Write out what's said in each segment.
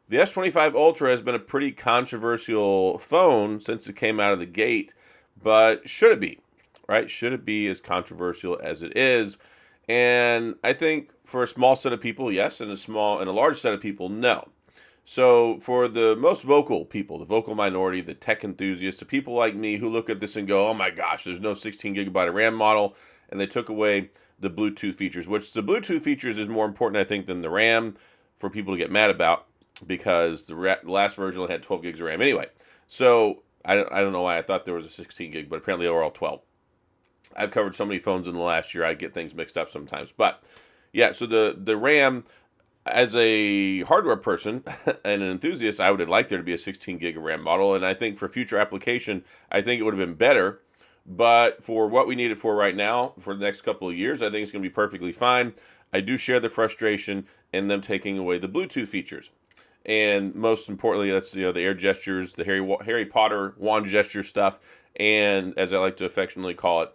The S25 Ultra has been a pretty controversial phone since it came out of the gate, but should it be? Right? Should it be as controversial as it is? And I think for a small set of people, yes, and a large set of people, no. So for the most vocal people, the vocal minority, the tech enthusiasts, the people like me who look at this and go, "Oh my gosh, there's no 16 gigabyte of RAM model," and they took away the Bluetooth features, which the Bluetooth features is more important, I think, than the RAM for people to get mad about because the last version had 12 gigs of RAM anyway. So I don't know why I thought there was a 16 gig, but apparently they were all 12. I've covered so many phones in the last year, I get things mixed up sometimes. But yeah, so the RAM, as a hardware person and an enthusiast, I would have liked there to be a 16 gig of RAM model, and I think for future application, I think it would have been better. But for what we need it for right now, for the next couple of years, I think it's going to be perfectly fine. I do share the frustration in them taking away the Bluetooth features, and most importantly, that's the air gestures, the Harry Potter wand gesture stuff, and as I like to affectionately call it,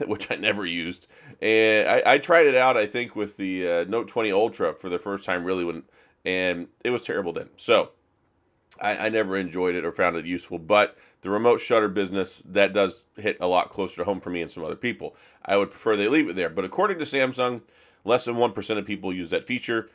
which I never used. And I tried it out, I think, with the Note 20 Ultra for the first time, really, and it was terrible then. So I never enjoyed it or found it useful. But the remote shutter business, that does hit a lot closer to home for me and some other people. I would prefer they leave it there. But according to Samsung, less than 1% of people use that feature.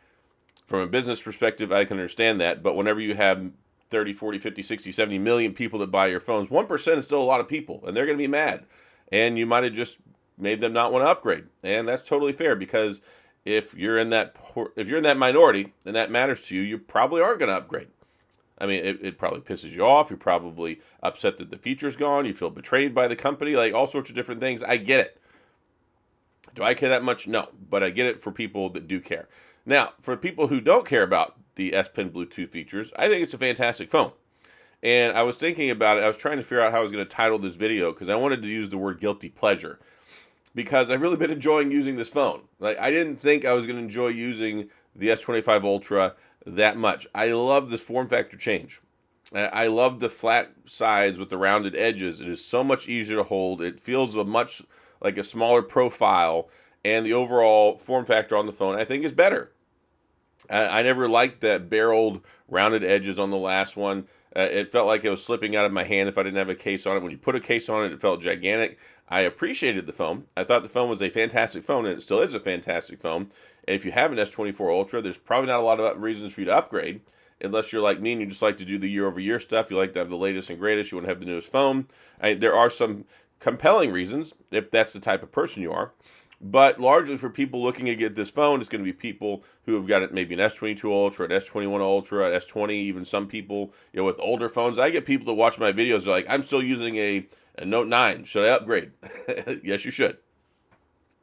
From a business perspective, I can understand that. But whenever you have 30, 40, 50, 60, 70 million people that buy your phones, 1% is still a lot of people, and they're going to be mad. And you might have just made them not want to upgrade, and that's totally fair because if you're in that minority and that matters to you, you probably aren't going to upgrade. I mean, it probably pisses you off. You're probably upset that the feature's gone. You feel betrayed by the company, like all sorts of different things. I get it. Do I care that much? No, but I get it for people that do care. Now, for people who don't care about the S Pen Bluetooth features, I think it's a fantastic phone. And I was thinking about it. I was trying to figure out how I was going to title this video because I wanted to use the word guilty pleasure because I've really been enjoying using this phone. Like, I didn't think I was going to enjoy using the S25 Ultra that much. I love this form factor change. I love the flat size with the rounded edges. It is so much easier to hold. It feels much like a smaller profile, and the overall form factor on the phone I think is better. I never liked that barreled, rounded edges on the last one. It felt like it was slipping out of my hand if I didn't have a case on it. When you put a case on it, it felt gigantic. I appreciated the phone. I thought the phone was a fantastic phone, and it still is a fantastic phone. And if you have an S24 Ultra, there's probably not a lot of reasons for you to upgrade, unless you're like me and you just like to do the year-over-year stuff. You like to have the latest and greatest. You want to have the newest phone. There are some compelling reasons, if that's the type of person you are. But largely for people looking to get this phone, it's going to be people who have got it, maybe an S22 Ultra, an S21 Ultra, an S20, even some people, with older phones. I get people that watch my videos, they're like, I'm still using a Note 9. Should I upgrade? Yes, you should.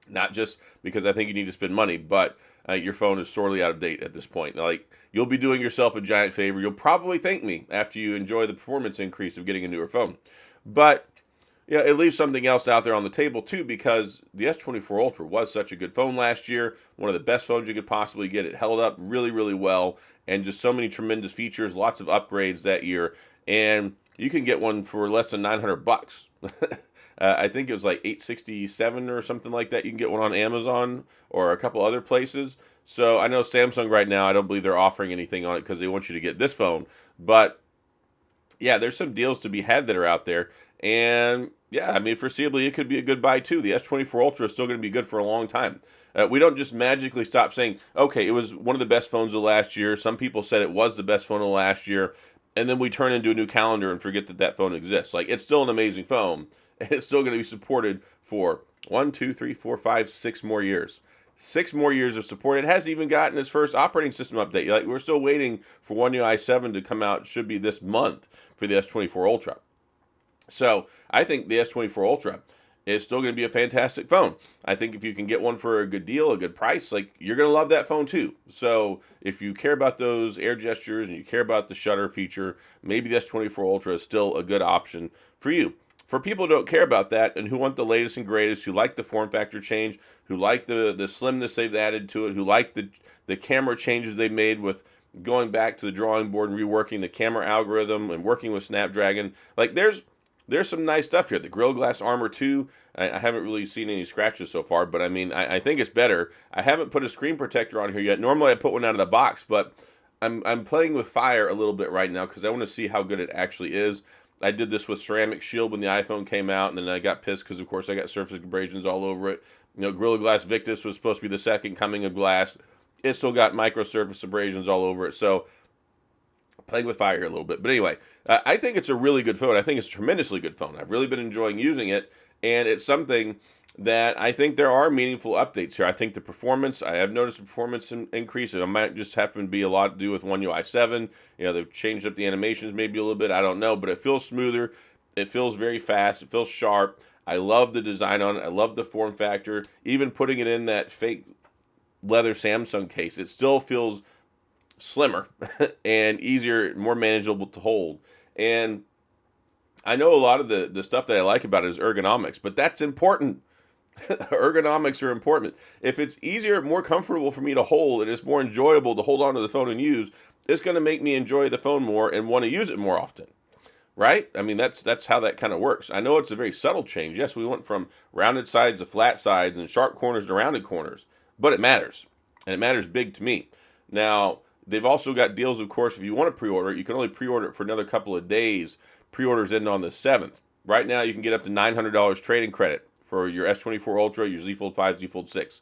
Not just because I think you need to spend money, but your phone is sorely out of date at this point. Like, you'll be doing yourself a giant favor. You'll probably thank me after you enjoy the performance increase of getting a newer phone. But yeah, it leaves something else out there on the table too, because the S24 Ultra was such a good phone last year, one of the best phones you could possibly get. It held up really, really well, and just so many tremendous features, lots of upgrades that year, and you can get one for less than $900. I think it was like 867 or something like that. You can get one on Amazon or a couple other places. So I know Samsung right now, I don't believe they're offering anything on it because they want you to get this phone, but yeah, there's some deals to be had that are out there. And yeah, I mean, foreseeably, it could be a good buy too. The S24 Ultra is still going to be good for a long time. We don't just magically stop saying, okay, it was one of the best phones of last year. Some people said it was the best phone of last year. And then we turn into a new calendar and forget that that phone exists. Like, it's still an amazing phone. And it's still going to be supported for 1, 2, 3, 4, 5, 6 more years. 6 more years of support. It hasn't even gotten its first operating system update. Like, we're still waiting for One UI 7 to come out. It should be this month for the S24 Ultra. So I think the S24 Ultra is still going to be a fantastic phone. I think if you can get one for a good deal, a good price, like, you're going to love that phone too. So if you care about those air gestures and you care about the shutter feature, maybe the S24 Ultra is still a good option for you. For people who don't care about that and who want the latest and greatest, who like the form factor change, who like the slimness they've added to it, who like the camera changes they've made with going back to the drawing board and reworking the camera algorithm and working with Snapdragon, like, there's some nice stuff here. The Gorilla Glass Armor 2, I haven't really seen any scratches so far, but I mean, I think it's better. I haven't put a screen protector on here yet. Normally I put one out of the box, but I'm playing with fire a little bit right now because I want to see how good it actually is. I did this with ceramic shield when the iPhone came out, and then I got pissed because, of course, I got surface abrasions all over it. Gorilla Glass Victus was supposed to be the second coming of glass. It still got micro surface abrasions all over it. So playing with fire here a little bit. But anyway, I think it's a really good phone. I think it's a tremendously good phone. I've really been enjoying using it, and it's something that I think there are meaningful updates here. I think the performance, I have noticed the performance increase. It might just happen to be a lot to do with One UI 7. They've changed up the animations maybe a little bit. I don't know, but it feels smoother. It feels very fast. It feels sharp. I love the design on it. I love the form factor. Even putting it in that fake leather Samsung case, it still feels slimmer and easier, more manageable to hold. And I know a lot of the stuff that I like about it is ergonomics, but that's important. Ergonomics are important. If it's easier, more comfortable for me to hold, and it's more enjoyable to hold onto the phone and use, it's going to make me enjoy the phone more and want to use it more often. Right? I mean, that's how that kind of works. I know it's a very subtle change. Yes, we went from rounded sides to flat sides and sharp corners to rounded corners, but it matters, and it matters big to me. Now, they've also got deals, of course. If you want to pre-order it, you can only pre-order it for another couple of days. Pre-orders end on the 7th. Right now, you can get up to $900 trading credit for your S24 Ultra, your Z Fold 5, Z Fold 6.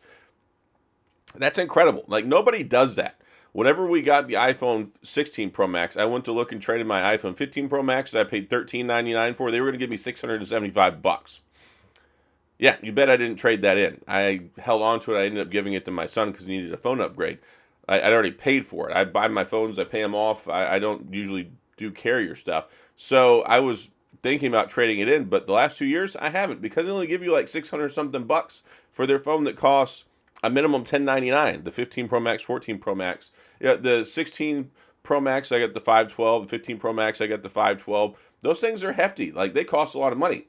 That's incredible. Like, nobody does that. Whenever we got the iPhone 16 Pro Max, I went to look and traded my iPhone 15 Pro Max that I paid $13.99 for. They were going to give me $675. Yeah, you bet I didn't trade that in. I held on to it. I ended up giving it to my son because he needed a phone upgrade. I'd already paid for it. I buy my phones. I pay them off. I don't usually do carrier stuff. So I was thinking about trading it in, but the last 2 years, I haven't because they only give you like 600 something bucks for their phone that costs a minimum $10.99. The 15 Pro Max, 14 Pro Max. Yeah, the 16 Pro Max, I got the 512. The 15 Pro Max, I got the 512. Those things are hefty. Like, they cost a lot of money.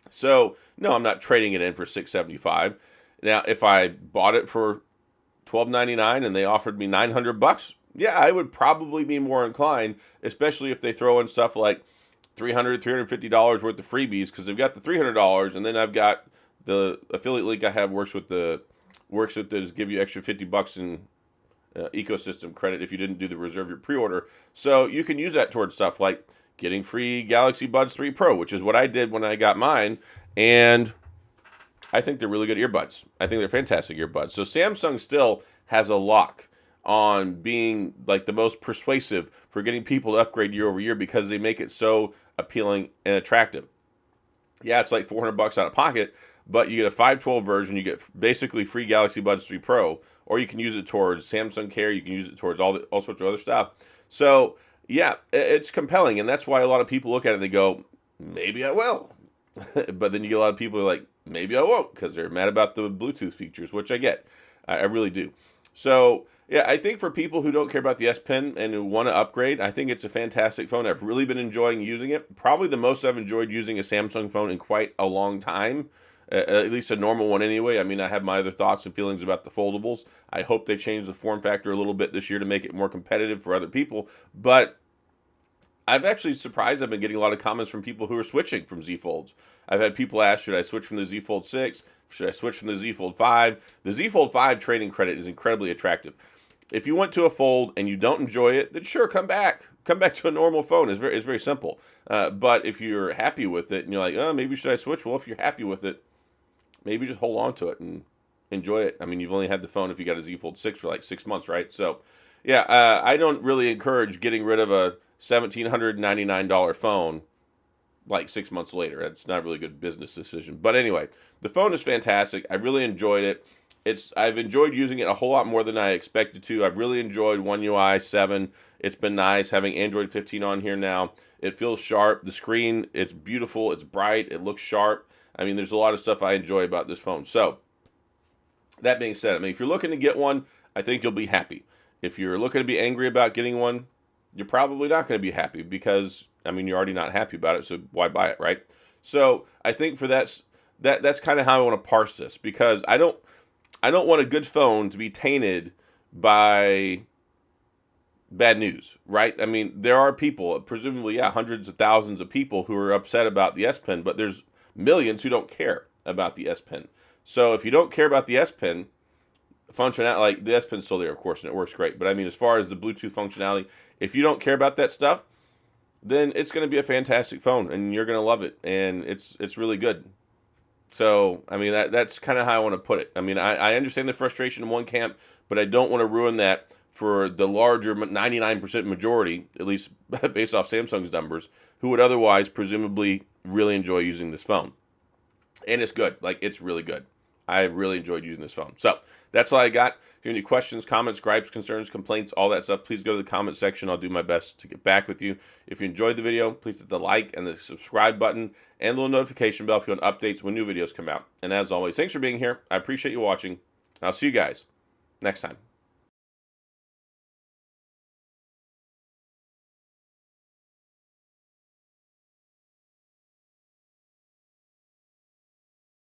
So, no, I'm not trading it in for $675. Now, if I bought it for $12.99 and they offered me $900, yeah, I would probably be more inclined, especially if they throw in stuff like $300, $350 worth of freebies, because they've got the $300, and then I've got the affiliate link I have works with this give you extra $50 in ecosystem credit if you didn't do the reserve your pre-order. So you can use that towards stuff like getting free Galaxy Buds 3 Pro, which is what I did when I got mine, and I think they're really good earbuds. I think they're fantastic earbuds. So Samsung still has a lock on being like the most persuasive for getting people to upgrade year over year because they make it so appealing and attractive. Yeah, it's like $400 out of pocket, but you get a 512 version. You get basically free Galaxy Buds 3 Pro, or you can use it towards Samsung Care. You can use it towards all sorts of other stuff. So yeah, it's compelling, and that's why a lot of people look at it and they go, maybe I will. But then you get a lot of people who are like, maybe I won't, because they're mad about the Bluetooth features, which I get. I really do. So yeah, I think for people who don't care about the S Pen and who want to upgrade, I think it's a fantastic phone. I've really been enjoying using it. Probably the most I've enjoyed using a Samsung phone in quite a long time. At least a normal one anyway. I mean, I have my other thoughts and feelings about the foldables. I hope they change the form factor a little bit this year to make it more competitive for other people. But I've actually surprised. I've been getting a lot of comments from people who are switching from Z Folds. I've had people ask, should I switch from the Z Fold 6? Should I switch from the Z Fold 5? The Z Fold 5 trading credit is incredibly attractive. If you went to a Fold and you don't enjoy it, then sure, come back. Come back to a normal phone. It's very simple. But if you're happy with it and you're like, oh, maybe should I switch? Well, if you're happy with it, maybe just hold on to it and enjoy it. I mean, you've only had the phone if you got a Z Fold 6 for like 6 months, right? So, yeah, I don't really encourage getting rid of a $1,799 phone like 6 months later. That's not a really good business decision. But anyway, the phone is fantastic. I really enjoyed it. I've enjoyed using it a whole lot more than I expected to. I've really enjoyed One UI 7. It's been nice having Android 15 on here now. It feels sharp. The screen, it's beautiful. It's bright. It looks sharp. I mean, there's a lot of stuff I enjoy about this phone. So, that being said, I mean, if you're looking to get one, I think you'll be happy. If you're looking to be angry about getting one, you're probably not going to be happy because, I mean, you're already not happy about it, so why buy it, right? So, I think for that's kind of how I want to parse this, because I don't want a good phone to be tainted by bad news, right? I mean, there are people, presumably, yeah, hundreds of thousands of people who are upset about the S Pen, but there's millions who don't care about the S Pen. So if you don't care about the S Pen, functionality, like the S Pen's still there, of course, and it works great. But I mean, as far as the Bluetooth functionality, if you don't care about that stuff, then it's going to be a fantastic phone, and you're going to love it, and it's really good. So, I mean, that's kind of how I want to put it. I mean, I understand the frustration in one camp, but I don't want to ruin that for the larger 99% majority, at least based off Samsung's numbers, who would otherwise presumably really enjoy using this phone. And it's good. Like, it's really good. I really enjoyed using this phone. So, that's all I got. If you have any questions, comments, gripes, concerns, complaints, all that stuff, please go to the comment section. I'll do my best to get back with you. If you enjoyed the video, please hit the like and the subscribe button and the little notification bell if you want updates when new videos come out. And as always, thanks for being here. I appreciate you watching. I'll see you guys next time.